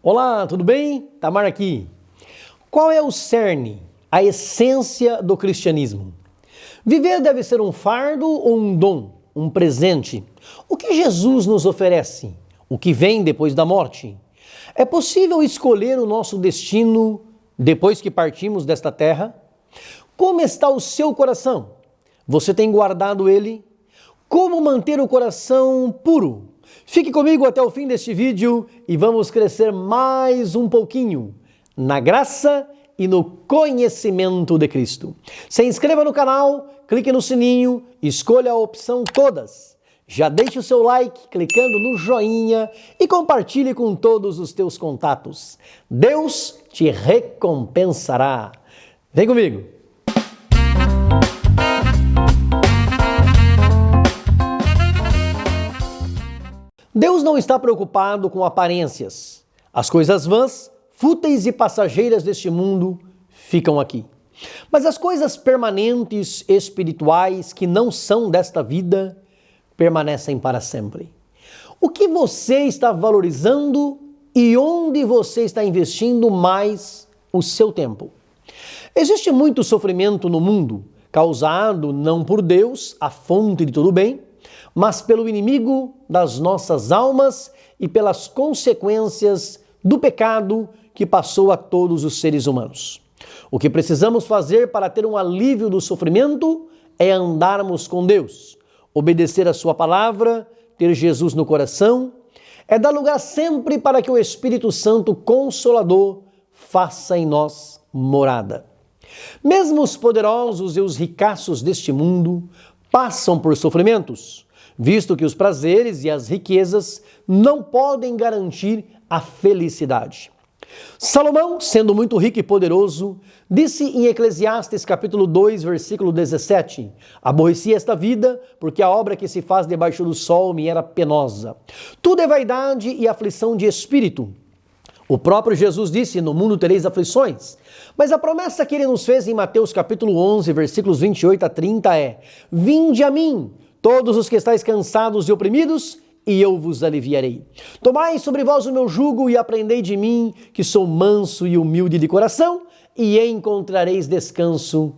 Olá, tudo bem? Tamar aqui. Qual é o cerne, a essência do cristianismo? Viver deve ser um fardo ou um dom, um presente? O que Jesus nos oferece? O que vem depois da morte? É possível escolher o nosso destino depois que partimos desta terra? Como está o seu coração? Você tem guardado ele? Como manter o coração puro? Fique comigo até o fim deste vídeo e vamos crescer mais um pouquinho na graça e no conhecimento de Cristo. Se inscreva no canal, clique no sininho, escolha a opção todas. Já deixe o seu like clicando no joinha e compartilhe com todos os teus contatos. Deus te recompensará. Vem comigo! Deus não está preocupado com aparências. As coisas vãs, fúteis e passageiras deste mundo ficam aqui. Mas as coisas permanentes, espirituais, que não são desta vida, permanecem para sempre. O que você está valorizando e onde você está investindo mais o seu tempo? Existe muito sofrimento no mundo, causado não por Deus, a fonte de todo bem, mas pelo inimigo das nossas almas e pelas consequências do pecado que passou a todos os seres humanos. O que precisamos fazer para ter um alívio do sofrimento é andarmos com Deus, obedecer a sua palavra, ter Jesus no coração, é dar lugar sempre para que o Espírito Santo Consolador faça em nós morada. Mesmo os poderosos e os ricaços deste mundo passam por sofrimentos, visto que os prazeres e as riquezas não podem garantir a felicidade. Salomão, sendo muito rico e poderoso, disse em Eclesiastes capítulo 2, versículo 17: aborreci esta vida, porque a obra que se faz debaixo do sol me era penosa. Tudo é vaidade e aflição de espírito. O próprio Jesus disse, no mundo tereis aflições. Mas a promessa que ele nos fez em Mateus capítulo 11, versículos 28 a 30 é: vinde a mim, todos os que estáis cansados e oprimidos, e eu vos aliviarei. Tomai sobre vós o meu jugo e aprendei de mim, que sou manso e humilde de coração, e encontrareis descanso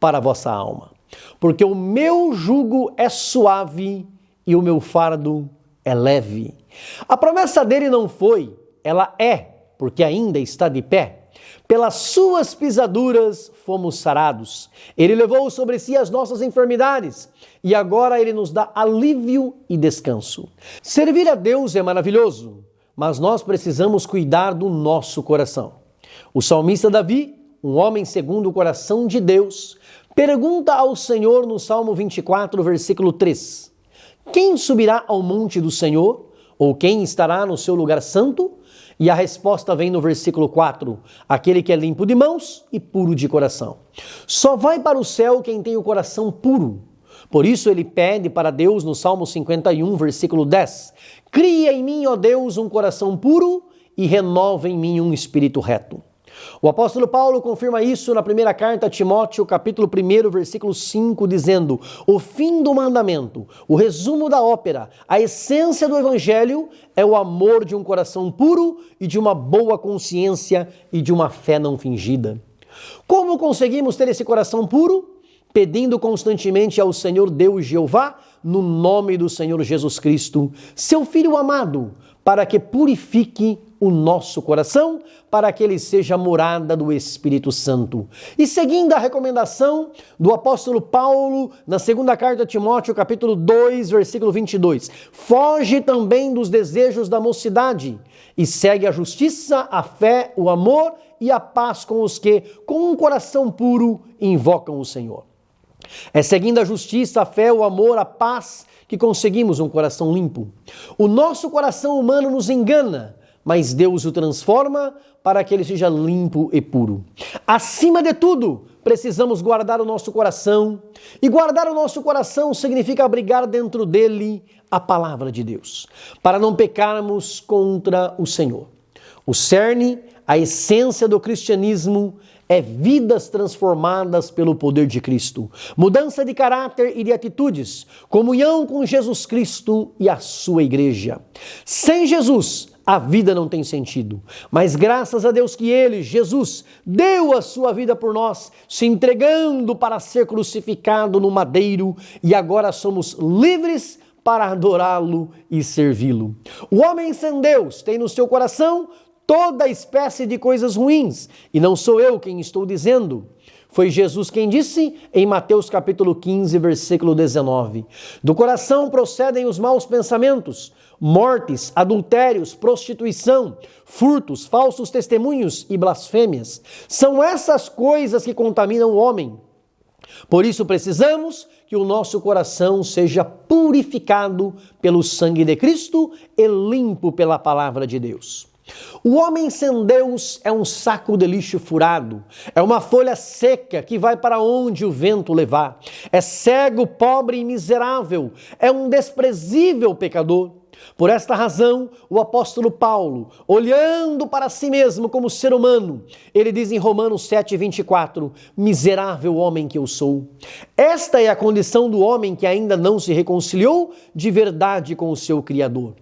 para a vossa alma. Porque o meu jugo é suave e o meu fardo é leve. A promessa dele não foi, ela é, porque ainda está de pé. Pelas suas pisaduras fomos sarados. Ele levou sobre si as nossas enfermidades e agora ele nos dá alívio e descanso. Servir a Deus é maravilhoso, mas nós precisamos cuidar do nosso coração. O salmista Davi, um homem segundo o coração de Deus, pergunta ao Senhor no Salmo 24, versículo 3: quem subirá ao monte do Senhor? Ou quem estará no seu lugar santo? E a resposta vem no versículo 4, aquele que é limpo de mãos e puro de coração. Só vai para o céu quem tem o coração puro. Por isso ele pede para Deus no Salmo 51, versículo 10, cria em mim, ó Deus, um coração puro e renova em mim um espírito reto. O apóstolo Paulo confirma isso na primeira carta a Timóteo, capítulo 1, versículo 5, dizendo: o fim do mandamento, o resumo da ópera, a essência do evangelho é o amor de um coração puro e de uma boa consciência e de uma fé não fingida. Como conseguimos ter esse coração puro? Pedindo constantemente ao Senhor Deus Jeová, no nome do Senhor Jesus Cristo, seu Filho amado, para que purifique o nosso coração, para que ele seja morada do Espírito Santo. E seguindo a recomendação do apóstolo Paulo, na segunda carta a Timóteo, capítulo 2, versículo 22, foge também dos desejos da mocidade e segue a justiça, a fé, o amor e a paz com os que, com um coração puro, invocam o Senhor. É seguindo a justiça, a fé, o amor, a paz que conseguimos um coração limpo. O nosso coração humano nos engana, mas Deus o transforma para que ele seja limpo e puro. Acima de tudo, precisamos guardar o nosso coração. E guardar o nosso coração significa abrigar dentro dele a palavra de Deus, para não pecarmos contra o Senhor. O cerne, a essência do cristianismo é vidas transformadas pelo poder de Cristo, mudança de caráter e de atitudes, comunhão com Jesus Cristo e a sua igreja. Sem Jesus, a vida não tem sentido. Mas graças a Deus que Ele, Jesus, deu a sua vida por nós, se entregando para ser crucificado no madeiro, e agora somos livres para adorá-lo e servi-lo. O homem sem Deus tem no seu coração toda espécie de coisas ruins, e não sou eu quem estou dizendo. Foi Jesus quem disse em Mateus capítulo 15, versículo 19. Do coração procedem os maus pensamentos, mortes, adultérios, prostituição, furtos, falsos testemunhos e blasfêmias. São essas coisas que contaminam o homem. Por isso precisamos que o nosso coração seja purificado pelo sangue de Cristo e limpo pela palavra de Deus. O homem sem Deus é um saco de lixo furado, é uma folha seca que vai para onde o vento levar, é cego, pobre e miserável, é um desprezível pecador. Por esta razão, o apóstolo Paulo, olhando para si mesmo como ser humano, ele diz em Romanos 7,24, miserável homem que eu sou. Esta é a condição do homem que ainda não se reconciliou de verdade com o seu Criador.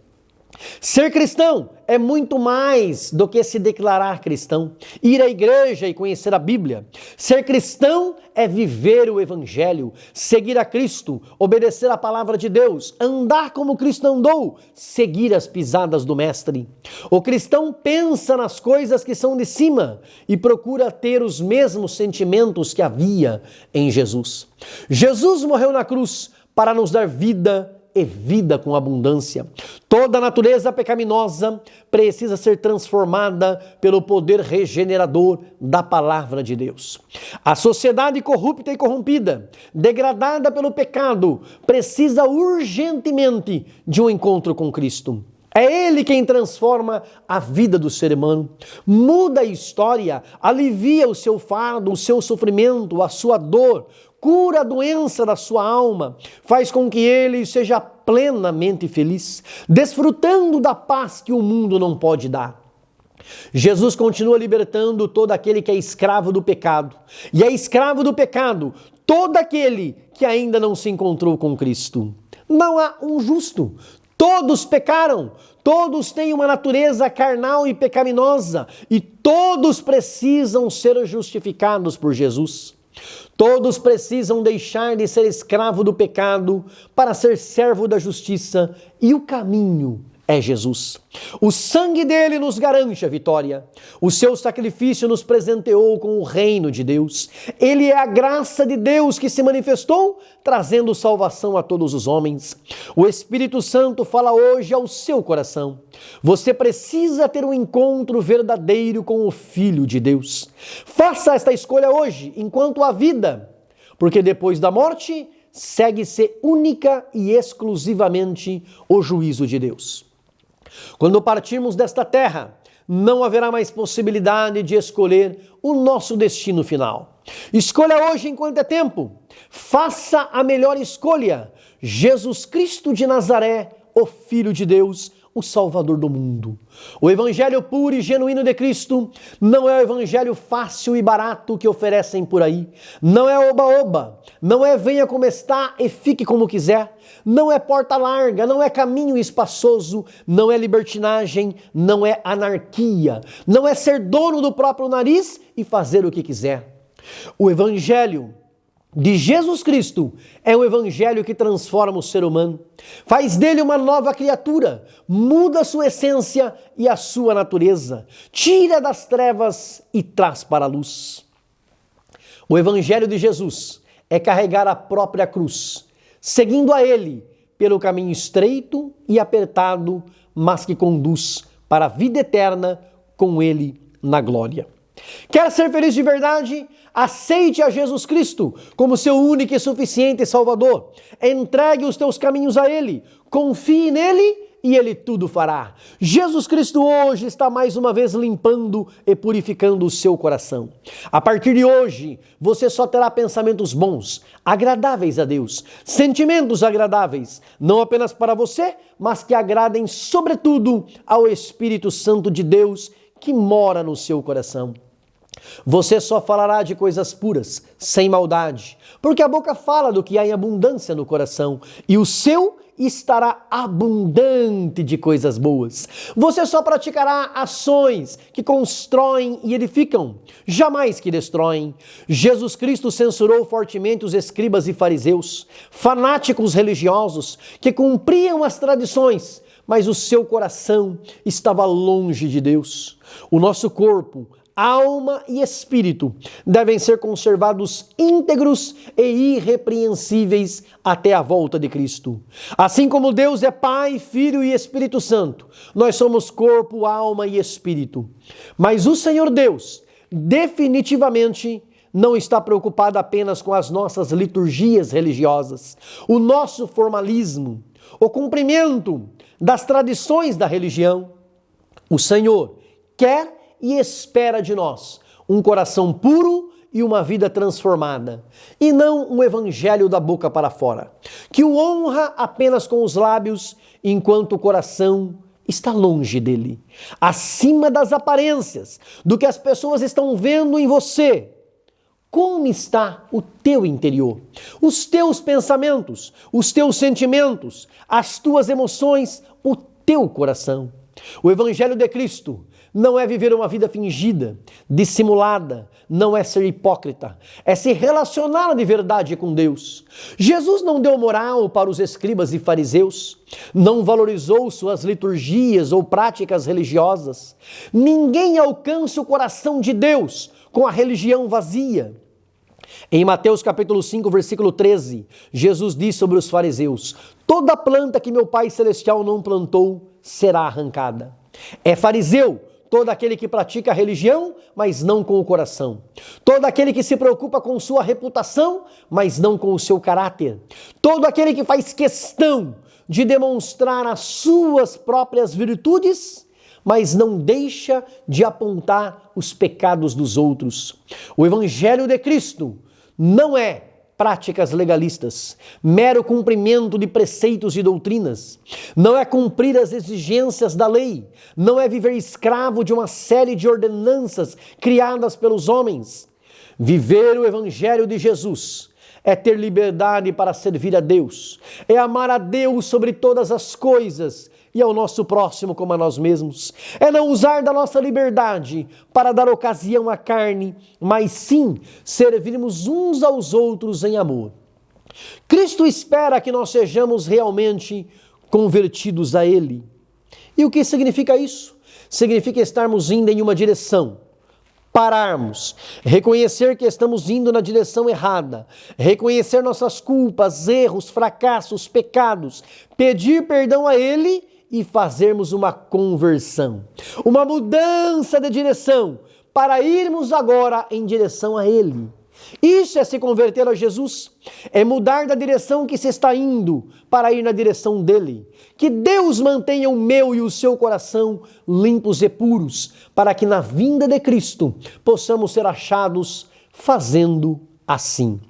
Ser cristão é muito mais do que se declarar cristão, ir à igreja e conhecer a Bíblia. Ser cristão é viver o Evangelho, seguir a Cristo, obedecer a palavra de Deus, andar como Cristo andou, seguir as pisadas do Mestre. O cristão pensa nas coisas que são de cima e procura ter os mesmos sentimentos que havia em Jesus. Jesus morreu na cruz para nos dar vida e vida com abundância. Toda a natureza pecaminosa precisa ser transformada pelo poder regenerador da palavra de Deus. A sociedade corrupta e corrompida, degradada pelo pecado, precisa urgentemente de um encontro com Cristo. É Ele quem transforma a vida do ser humano, muda a história, alivia o seu fardo, o seu sofrimento, a sua dor, cura a doença da sua alma, faz com que ele seja plenamente feliz, desfrutando da paz que o mundo não pode dar. Jesus continua libertando todo aquele que é escravo do pecado, e é escravo do pecado todo aquele que ainda não se encontrou com Cristo. Não há um justo. Todos pecaram, todos têm uma natureza carnal e pecaminosa, e todos precisam ser justificados por Jesus. Todos precisam deixar de ser escravo do pecado para ser servo da justiça, e o caminho é Jesus. O sangue dele nos garante a vitória. O seu sacrifício nos presenteou com o reino de Deus. Ele é a graça de Deus que se manifestou, trazendo salvação a todos os homens. O Espírito Santo fala hoje ao seu coração. Você precisa ter um encontro verdadeiro com o Filho de Deus. Faça esta escolha hoje, enquanto há vida, porque depois da morte segue-se única e exclusivamente o juízo de Deus. Quando partirmos desta terra, não haverá mais possibilidade de escolher o nosso destino final. Escolha hoje enquanto é tempo. Faça a melhor escolha. Jesus Cristo de Nazaré, o Filho de Deus, o Salvador do mundo. O evangelho puro e genuíno de Cristo não é o evangelho fácil e barato que oferecem por aí. Não é oba-oba, não é venha como está e fique como quiser. Não é porta larga, não é caminho espaçoso, não é libertinagem, não é anarquia. Não é ser dono do próprio nariz e fazer o que quiser. O evangelho de Jesus Cristo é um evangelho que transforma o ser humano, faz dele uma nova criatura, muda a sua essência e a sua natureza, tira das trevas e traz para a luz. O evangelho de Jesus é carregar a própria cruz, seguindo a ele pelo caminho estreito e apertado, mas que conduz para a vida eterna com ele na glória. Quer ser feliz de verdade? Aceite a Jesus Cristo como seu único e suficiente Salvador. Entregue os teus caminhos a Ele. Confie nele e Ele tudo fará. Jesus Cristo hoje está mais uma vez limpando e purificando o seu coração. A partir de hoje, você só terá pensamentos bons, agradáveis a Deus, sentimentos agradáveis, não apenas para você, mas que agradem sobretudo ao Espírito Santo de Deus que mora no seu coração. Você só falará de coisas puras, sem maldade, porque a boca fala do que há em abundância no coração, e o seu estará abundante de coisas boas. Você só praticará ações que constroem e edificam, jamais que destroem. Jesus Cristo censurou fortemente os escribas e fariseus, fanáticos religiosos que cumpriam as tradições, mas o seu coração estava longe de Deus. O nosso corpo, alma e espírito devem ser conservados íntegros e irrepreensíveis até a volta de Cristo. Assim como Deus é Pai, Filho e Espírito Santo, nós somos corpo, alma e espírito. Mas o Senhor Deus definitivamente não está preocupado apenas com as nossas liturgias religiosas, o nosso formalismo, o cumprimento das tradições da religião. O Senhor quer e espera de nós um coração puro e uma vida transformada, e não um evangelho da boca para fora, que o honra apenas com os lábios, enquanto o coração está longe dele, acima das aparências, do que as pessoas estão vendo em você. Como está o teu interior? Os teus pensamentos, os teus sentimentos, as tuas emoções, o teu coração. O Evangelho de Cristo não é viver uma vida fingida, dissimulada, não é ser hipócrita, é se relacionar de verdade com Deus. Jesus não deu moral para os escribas e fariseus, não valorizou suas liturgias ou práticas religiosas. Ninguém alcança o coração de Deus com a religião vazia. Em Mateus capítulo 5, versículo 13, Jesus diz sobre os fariseus: toda planta que meu Pai Celestial não plantou será arrancada. É fariseu todo aquele que pratica a religião, mas não com o coração. Todo aquele que se preocupa com sua reputação, mas não com o seu caráter. Todo aquele que faz questão de demonstrar as suas próprias virtudes, mas não deixa de apontar os pecados dos outros. O Evangelho de Cristo não é práticas legalistas, mero cumprimento de preceitos e doutrinas. Não é cumprir as exigências da lei, não é viver escravo de uma série de ordenanças criadas pelos homens. Viver o Evangelho de Jesus é ter liberdade para servir a Deus, é amar a Deus sobre todas as coisas e ao nosso próximo como a nós mesmos. É não usar da nossa liberdade para dar ocasião à carne, mas sim servirmos uns aos outros em amor. Cristo espera que nós sejamos realmente convertidos a Ele. E o que significa isso? Significa estarmos indo em uma direção, pararmos, reconhecer que estamos indo na direção errada, reconhecer nossas culpas, erros, fracassos, pecados, pedir perdão a Ele e fazermos uma conversão, uma mudança de direção, para irmos agora em direção a Ele. Isso é se converter a Jesus, é mudar da direção que se está indo para ir na direção dEle. Que Deus mantenha o meu e o seu coração limpos e puros, para que na vinda de Cristo possamos ser achados fazendo assim.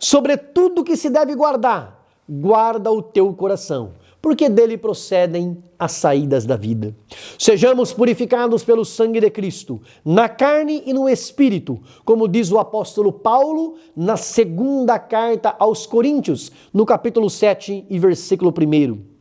Sobre tudo que se deve guardar, guarda o teu coração, porque dele procedem as saídas da vida. Sejamos purificados pelo sangue de Cristo, na carne e no espírito, como diz o apóstolo Paulo na segunda carta aos Coríntios, no capítulo 7 e versículo 1.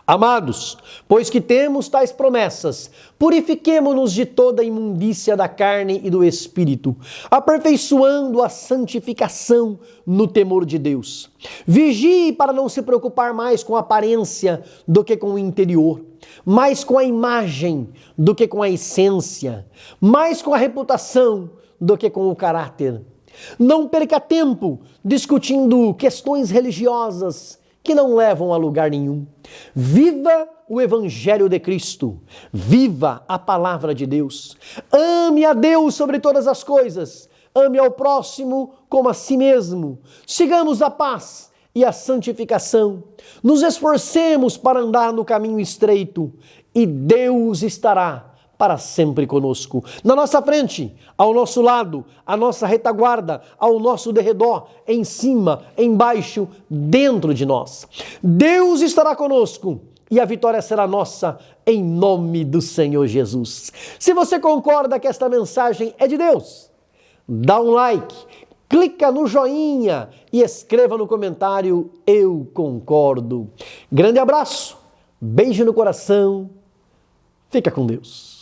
Amados, pois que temos tais promessas, purifiquemo-nos de toda a imundícia da carne e do espírito, aperfeiçoando a santificação no temor de Deus. Vigie para não se preocupar mais com a aparência do que com o interior, mais com a imagem do que com a essência, mais com a reputação do que com o caráter. Não perca tempo discutindo questões religiosas que não levam a lugar nenhum. Viva o Evangelho de Cristo. Viva a Palavra de Deus. Ame a Deus sobre todas as coisas. Ame ao próximo como a si mesmo. Sigamos a paz e a santificação. Nos esforcemos para andar no caminho estreito e Deus estará para sempre conosco. Na nossa frente, ao nosso lado, à nossa retaguarda, ao nosso derredor, em cima, embaixo, dentro de nós. Deus estará conosco e a vitória será nossa em nome do Senhor Jesus. Se você concorda que esta mensagem é de Deus, dá um like, clica no joinha e escreva no comentário "Eu concordo". Grande abraço, beijo no coração, fica com Deus.